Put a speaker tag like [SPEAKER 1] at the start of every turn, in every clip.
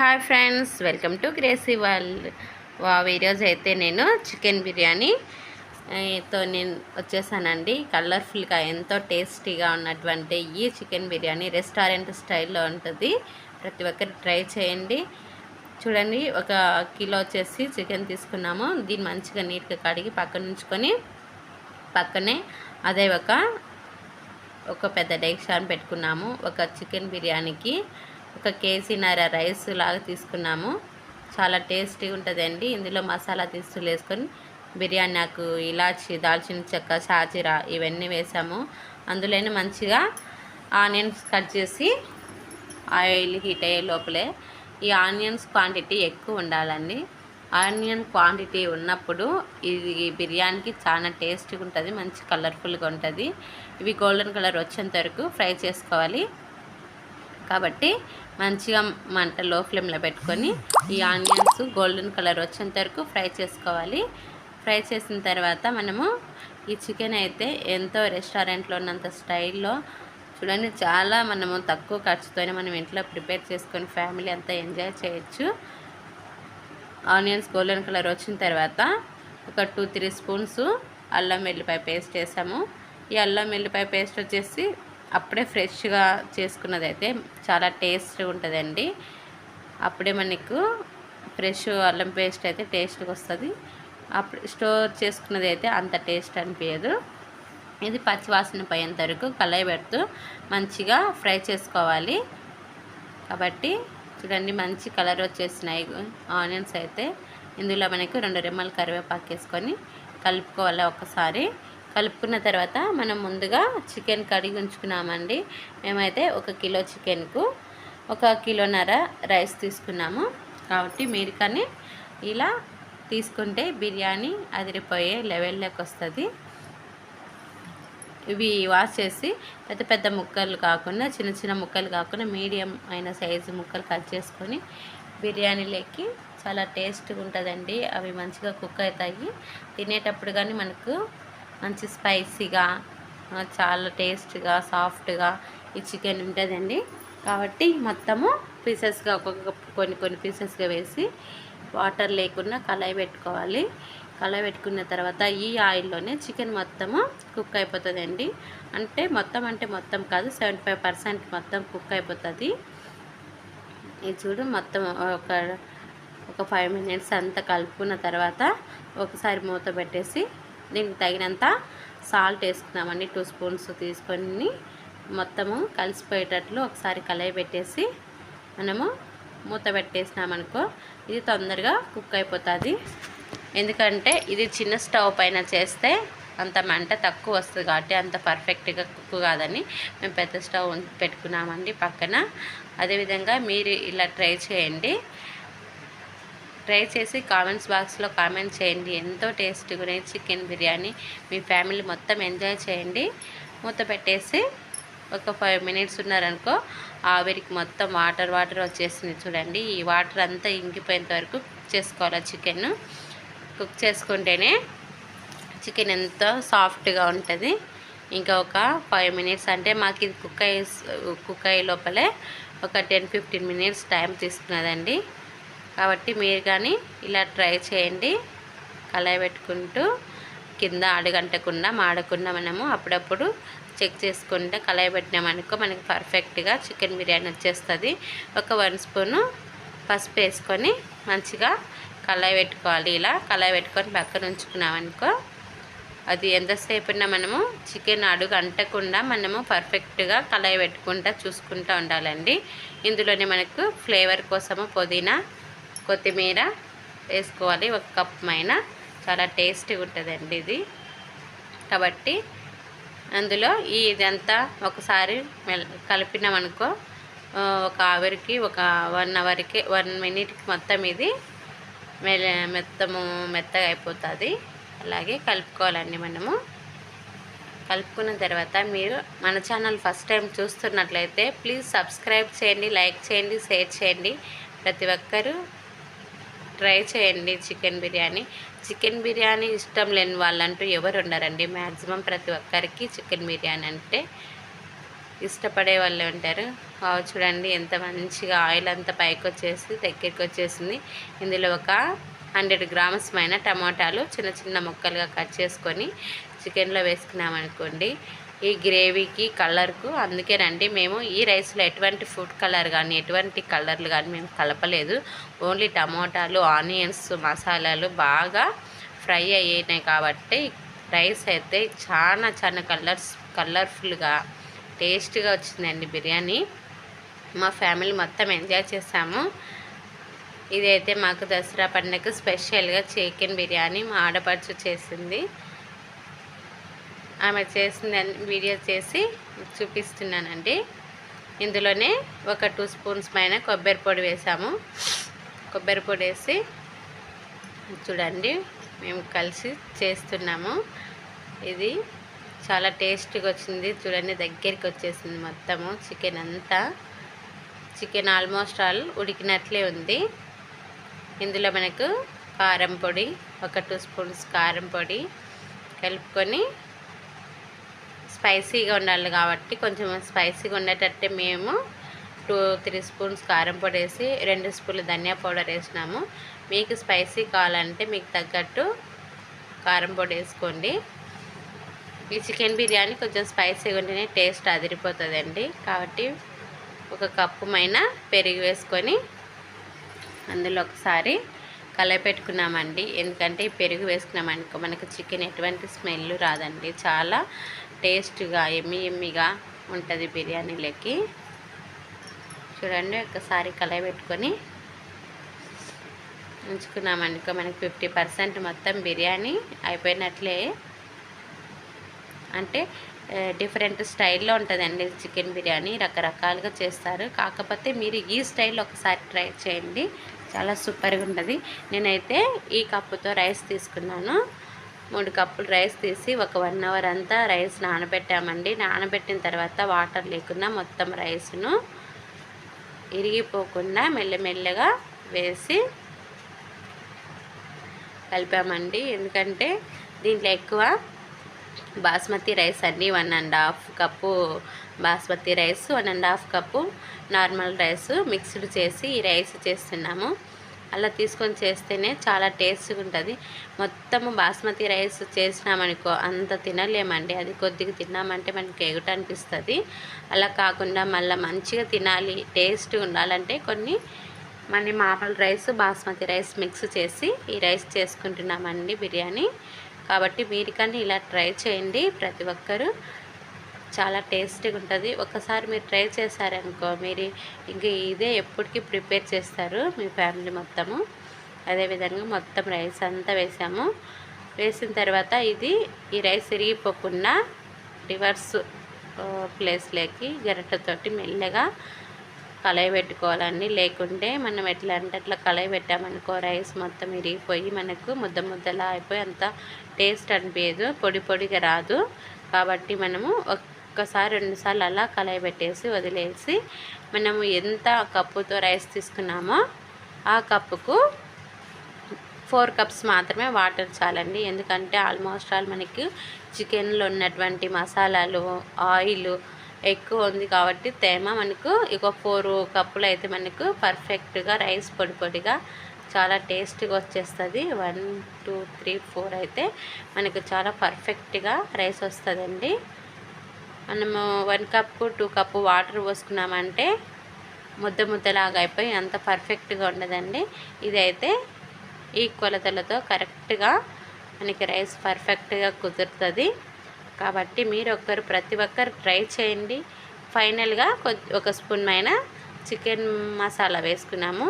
[SPEAKER 1] Hi friends, welcome to Gracie world. ఈరోజు అయితే నేను చికెన్ బిర్యానీ తో నేను వచ్చేసానండి. కలర్ఫుల్గా ఎంతో టేస్టీగా ఉన్నటువంటి ఈ చికెన్ బిర్యానీ రెస్టారెంట్ స్టైల్లో ఉంటుంది. ప్రతి ఒక్కరు ట్రై చేయండి. చూడండి, 1 కిలో వచ్చేసి చికెన్ తీసుకున్నాము. దీన్ని మంచిగా నీట్గా కడిగి పక్కన ఉంచుకొని పక్కనే అదే ఒక పెద్ద డేక్షాన్ పెట్టుకున్నాము. ఒక చికెన్ బిర్యానీకి 1 కేజీన్నర రైస్ లాగా తీసుకున్నాము. చాలా టేస్టీగా ఉంటుందండి. ఇందులో మసాలా దినుసులు వేసుకొని బిర్యానీ ఆకు, ఇలాచి, దాల్చిన చెక్క, షాజీరా ఇవన్నీ వేసాము. అందులోనే మంచిగా ఆనియన్స్ కట్ చేసి ఆయిల్ హీట్ అయ్యే లోపలే ఈ ఆనియన్స్ క్వాంటిటీ ఎక్కువ ఉండాలండి. ఆనియన్ క్వాంటిటీ ఉన్నప్పుడు ఇది బిర్యానీకి చాలా టేస్టీగా ఉంటుంది, మంచి కలర్ఫుల్గా ఉంటుంది. ఇవి గోల్డెన్ కలర్ వచ్చేంత వరకు ఫ్రై చేసుకోవాలి. కాబట్టి మంచిగా మంట లో ఫ్లేమ్లో పెట్టుకొని ఈ ఆనియన్స్ గోల్డెన్ కలర్ వచ్చేంత వరకు ఫ్రై చేసుకోవాలి. ఫ్రై చేసిన తర్వాత మనము ఈ చికెన్ అయితే ఎంతో రెస్టారెంట్లో ఉన్నంత స్టైల్లో చూడండి, చాలా మనము తక్కువ ఖర్చుతోనే మనం ఇంట్లో ప్రిపేర్ చేసుకొని ఫ్యామిలీ అంతా ఎంజాయ్ చేయొచ్చు. ఆనియన్స్ గోల్డెన్ కలర్ వచ్చిన తర్వాత ఒక 2-3 స్పూన్స్ అల్లం వెల్లిపాయ పేస్ట్ వేసాము. ఈ అల్లం వెల్లిపాయ పేస్ట్ వచ్చేసి అప్పుడే ఫ్రెష్గా చేసుకున్నది అయితే చాలా టేస్ట్గా ఉంటుందండి. అప్పుడే మనకు ఫ్రెష్ అల్లం పేస్ట్ అయితే టేస్ట్గా వస్తుంది. అప్పుడు స్టోర్ చేసుకున్నది అయితే అంత టేస్ట్ అనిపించదు. ఇది పచ్చివాసన పోయేంత వరకు కళాయి పెడుతూ మంచిగా ఫ్రై చేసుకోవాలి. కాబట్టి చూడండి, మంచి కలర్ వచ్చేసినాయి ఆనియన్స్ అయితే. ఇందులో మనకు 2 రెమ్మలు కరివేపాకు వేసుకొని కలుపుకోవాలి. ఒకసారి కలుపుకున్న తర్వాత మనం ముందుగా చికెన్ కడిగి ఉంచుకున్నామండి. మేమైతే 1 కిలో చికెన్కు 1 కిలోన్నర రైస్ తీసుకున్నాము. కాబట్టి మీరు కానీ ఇలా తీసుకుంటే బిర్యానీ అదిరిపోయే లెవెల్లోకి వస్తుంది. ఇవి వాష్ చేసి పెద్ద పెద్ద ముక్కలు కాకుండా చిన్న చిన్న ముక్కలు కాకుండా మీడియం అయిన సైజు ముక్కలు కట్ చేసుకొని బిర్యానీలోకి చాలా టేస్ట్గా ఉంటుందండి. అవి మంచిగా కుక్ అవుతాయి. తినేటప్పుడు కానీ మనకు మంచి స్పైసీగా చాలా టేస్ట్గా సాఫ్ట్గా ఈ చికెన్ ఉంటుందండి. కాబట్టి మొత్తము పీసెస్గా కొన్ని పీసెస్గా వేసి వాటర్ లేకుండా కళాయి పెట్టుకోవాలి. కళాయి పెట్టుకున్న తర్వాత ఈ ఆయిల్లోనే చికెన్ మొత్తము కుక్ అయిపోతుందండి. అంటే మొత్తం కాదు, 75% మొత్తం కుక్ అయిపోతుంది. ఇది చూడు, మొత్తం ఒక 5 మినిట్స్ అంతా కలుపుకున్న తర్వాత ఒకసారి మూత పెట్టేసి దీనికి తగినంత సాల్ట్ వేసుకున్నామండి. 2 స్పూన్స్ తీసుకొని మొత్తము కలిసిపోయేటట్లు ఒకసారి కళాయి పెట్టేసి మనము మూత పెట్టేసినామనుకో ఇది తొందరగా కుక్ అయిపోతుంది. ఎందుకంటే ఇది చిన్న స్టవ్ పైన చేస్తే అంత మంట తక్కువ వస్తుంది కాబట్టి అంత పర్ఫెక్ట్గా కుక్ కాదని మేము పెద్ద స్టవ్ పెట్టుకున్నామండి పక్కన. అదేవిధంగా మీరు ఇలా ట్రై చేయండి. ట్రై చేసి కామెంట్స్ బాక్స్లో కామెంట్ చేయండి. ఎంతో టేస్టీగా ఉన్నాయి చికెన్ బిర్యానీ. మీ ఫ్యామిలీ మొత్తం ఎంజాయ్ చేయండి. మూత పెట్టేసి ఒక 5 మినిట్స్ ఉన్నారనుకో ఆవిరికి మొత్తం వాటర్ వచ్చేసింది. చూడండి, ఈ వాటర్ అంతా ఇంకిపోయేంత వరకు కుక్ చేసుకోవాలి. చికెన్ కుక్ చేసుకుంటేనే చికెన్ ఎంతో సాఫ్ట్గా ఉంటుంది. ఇంకా ఒక 5 మినిట్స్ అంటే మాకు ఇది కుక్ అయ్యే లోపలే ఒక 10-15 మినిట్స్ టైం తీసుకున్నదండి. కాబట్టి మీరు కానీ ఇలా ట్రై చేయండి. కళాయి పెట్టుకుంటూ కింద అడుగంటకుండా మాడకుండా మనము అప్పుడప్పుడు చెక్ చేసుకుంటే కళాయి పెట్టినామనుకో మనకి పర్ఫెక్ట్గా చికెన్ బిర్యానీ వచ్చేస్తుంది. ఒక 1 స్పూను పసుపు వేసుకొని మంచిగా కళాయి పెట్టుకోవాలి. ఇలా కళాయి పెట్టుకొని పక్కన ఉంచుకున్నామనుకో అది ఎంతసేపు ఉన్నా మనము చికెన్ అడుగు అంటకుండా మనము పర్ఫెక్ట్గా కళాయి పెట్టుకుంటూ చూసుకుంటూ ఉండాలండి. ఇందులోనే మనకు ఫ్లేవర్ కోసము పుదీనా, కొత్తిమీర వేసుకోవాలి. 1 కప్ పైన చాలా టేస్టీగా ఉంటుందండి ఇది. కాబట్టి అందులో ఇదంతా ఒకసారి కలిపినామనుకో ఒక ఆవిరికి ఒక 1 మినిట్కి మొత్తం ఇది మెత్తగా అయిపోతుంది. అలాగే కలుపుకోవాలండి. మనము కలుపుకున్న తర్వాత మీరు మన ఛానల్ ఫస్ట్ టైం చూస్తున్నట్లయితే ప్లీజ్ సబ్స్క్రైబ్ చేయండి, లైక్ చేయండి, షేర్ చేయండి. ప్రతి ఒక్కరూ ట్రై చేయండి చికెన్ బిర్యానీ ఇష్టం లేని వాళ్ళంటూ ఎవరు ఉండరండి. మ్యాక్సిమం ప్రతి ఒక్కరికి చికెన్ బిర్యానీ అంటే ఇష్టపడే వాళ్ళు ఉంటారు. చూడండి ఎంత మంచిగా ఆయిల్ అంతా పైకి వచ్చేసి దగ్గరికి వచ్చేసింది. ఇందులో ఒక 100 గ్రామ్స్ పైన టమాటాలు చిన్న చిన్న ముక్కలుగా కట్ చేసుకొని చికెన్లో వేసుకున్నామనుకోండి, ఈ గ్రేవీకి కలర్కు అందుకేనండి మేము ఈ రైస్లో ఎటువంటి ఫుడ్ కలర్ కానీ ఎటువంటి కలర్లు కానీ మేము కలపలేదు. ఓన్లీ టమాటాలు, ఆనియన్స్, మసాలాలు బాగా ఫ్రై అయ్యాయి కాబట్టి రైస్ అయితే చాలా చాలా కలర్ఫుల్గా టేస్ట్గా వచ్చిందండి బిర్యానీ. మా ఫ్యామిలీ మొత్తం ఎంజాయ్ చేసాము. ఇదైతే మాకు దసరా పండుగకు స్పెషల్గా చికెన్ బిర్యానీ మా ఆడపడుచు చేసింది. ఆమె చేసిందని వీడియో చేసి చూపిస్తున్నానండి. ఇందులోనే ఒక 2 స్పూన్స్ పైన కొబ్బరి పొడి వేసాము. కొబ్బరి పొడి వేసి చూడండి మేము కలిసి చేస్తున్నాము. ఇది చాలా టేస్ట్గా వచ్చింది. చూడండి దగ్గరికి వచ్చేసింది మొత్తము చికెన్ అంతా. చికెన్ ఆల్మోస్ట్ ఆల్ ఉడికినట్లే ఉంది. ఇందులో మనకు కారం పొడి ఒక 2 స్పూన్స్ కారం పొడి కలుపుకొని, స్పైసీగా ఉండాలి కాబట్టి కొంచెం స్పైసీగా ఉండేటట్టే మేము 2-3 స్పూన్స్ కారం పొడి వేసి 2 స్పూన్లు ధనియా పౌడర్ వేసినాము. మీకు స్పైసీ కావాలంటే మీకు తగ్గట్టు కారం పొడి వేసుకోండి. ఈ చికెన్ బిర్యానీ కొంచెం స్పైసీగా ఉంటేనే టేస్ట్ అదిరిపోతుందండి. కాబట్టి ఒక కప్పు మైన పెరుగు వేసుకొని అందులో ఒకసారి కలపెట్టుకున్నామండి. ఎందుకంటే ఈ పెరుగు వేసుకున్నామనుకో మనకు చికెన్ ఎటువంటి స్మెల్ రాదండి. చాలా టేస్ట్గా ఎమ్మిగా ఉంటుంది బిర్యానీలోకి. చూడండి ఒకసారి కలపెట్టుకొని ఉంచుకున్నామనుకో మనకు 50% మొత్తం బిర్యానీ అయిపోయినట్లే. అంటే డిఫరెంట్ స్టైల్లో ఉంటుందండి చికెన్ బిర్యానీ, రకరకాలుగా చేస్తారు. కాకపోతే మీరు ఈ స్టైల్లో ఒకసారి ట్రై చేయండి, చాలా సూపర్గా ఉంటుంది. నేనైతే ఈ కప్పుతో రైస్ తీసుకున్నాను. 3 కప్పులు రైస్ తీసి ఒక 1 అవర్ అంతా రైస్ నానబెట్టామండి. నానబెట్టిన తర్వాత వాటర్ లేకుండా మొత్తం రైస్ను ఇరిగిపోకుండా మెల్లమెల్లగా వేసి కలిపామండి. ఎందుకంటే దీంట్లో ఎక్కువ బాస్మతి రైస్ అండి, 1.5 cup basmati rice, 1.5 cup normal rice mixed చేసి ఈ రైస్ చేస్తున్నాము. అలా తీసుకొని చేస్తేనే చాలా టేస్ట్గా ఉంటుంది. మొత్తము బాస్మతి రైస్ చేసినామనుకో అంత తినలేమండి. అది కొద్దిగా తిన్నామంటే మనకి ఎగుట అనిపిస్తుంది. అలా కాకుండా మళ్ళీ మంచిగా తినాలి, టేస్ట్గా ఉండాలంటే కొన్ని మన మామూలు రైస్ బాస్మతి రైస్ మిక్స్ చేసి ఈ రైస్ చేసుకుంటున్నామండి బిర్యానీ. కాబట్టి మీరు కానీ ఇలా ట్రై చేయండి ప్రతి ఒక్కరూ, చాలా టేస్టీగా ఉంటుంది. ఒకసారి మీరు ట్రై చేశారనుకో మీరు ఇంక ఇదే ఎప్పటికీ ప్రిపేర్ చేస్తారు మీ ఫ్యామిలీ మొత్తము. అదేవిధంగా మొత్తం రైస్ అంతా వేసాము. వేసిన తర్వాత ఈ రైస్ ఇరిగిపోకుండా రివర్స్ ప్లేస్లోకి గరిటెతోటి మెల్లగా కలయి పెట్టుకోవాలండి. లేకుంటే మనం ఎట్లా అంటే అట్లా కలయి పెట్టామనుకో రైస్ మొత్తం ఇరిగిపోయి మనకు ముద్దలా అయిపోయి అంత టేస్ట్ అనిపించదు, పొడిగా రాదు. కాబట్టి మనము ఒక్కసారి 2 సార్లు అలా కలయి పెట్టేసి వదిలేసి మనము ఎంత కప్పుతో రైస్ తీసుకున్నామో ఆ కప్పుకు 4 కప్స్ మాత్రమే వాటర్ చాలండి. ఎందుకంటే ఆల్మోస్ట్ ఆల్ మనకి చికెన్లో ఉన్నటువంటి మసాలాలు, ఆయిల్ ఎక్కువ ఉంది కాబట్టి తేమ మనకు ఇక 4 కప్పులు అయితే మనకు పర్ఫెక్ట్గా రైస్ పొడిగా చాలా టేస్ట్గా వచ్చేస్తుంది. 1, 2, 3, 4 అయితే మనకు చాలా పర్ఫెక్ట్గా రైస్ వస్తుందండి. మనము 1 కప్పు 2 కప్పు వాటర్ పోసుకున్నామంటే ముద్దలాగా అయిపోయి అంత పర్ఫెక్ట్గా ఉండదండి. ఇదైతే ఈ కొలతలతో కరెక్ట్గా మనకి రైస్ పర్ఫెక్ట్గా కుదురుతుంది. కాబట్టి మీరు ప్రతి ఒక్కరు ట్రై చేయండి. ఫైనల్గా 1 స్పూన్ పైన చికెన్ మసాలా వేసుకున్నాము.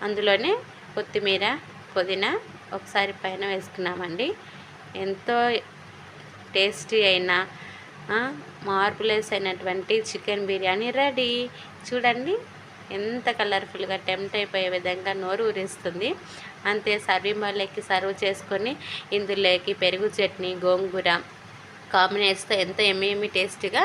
[SPEAKER 1] అందులోనే కొత్తిమీర, పుదీనా ఒకసారి పైన వేసుకున్నామండి. ఎంతో టేస్టీ అయిన మార్పులెస్ అయినటువంటి చికెన్ బిర్యానీ రెడీ. చూడండి ఎంత కలర్ఫుల్గా టెంప్ట్ అయిపోయే విధంగా నోరు ఊరిస్తుంది. అంతే సర్వింగ్ బౌల్లోకి సర్వ్ చేసుకొని ఇందులోకి పెరుగు చట్నీ, గోంగూర కాంబినేషన్తో ఎంతో ఎమ్మి టేస్టీగా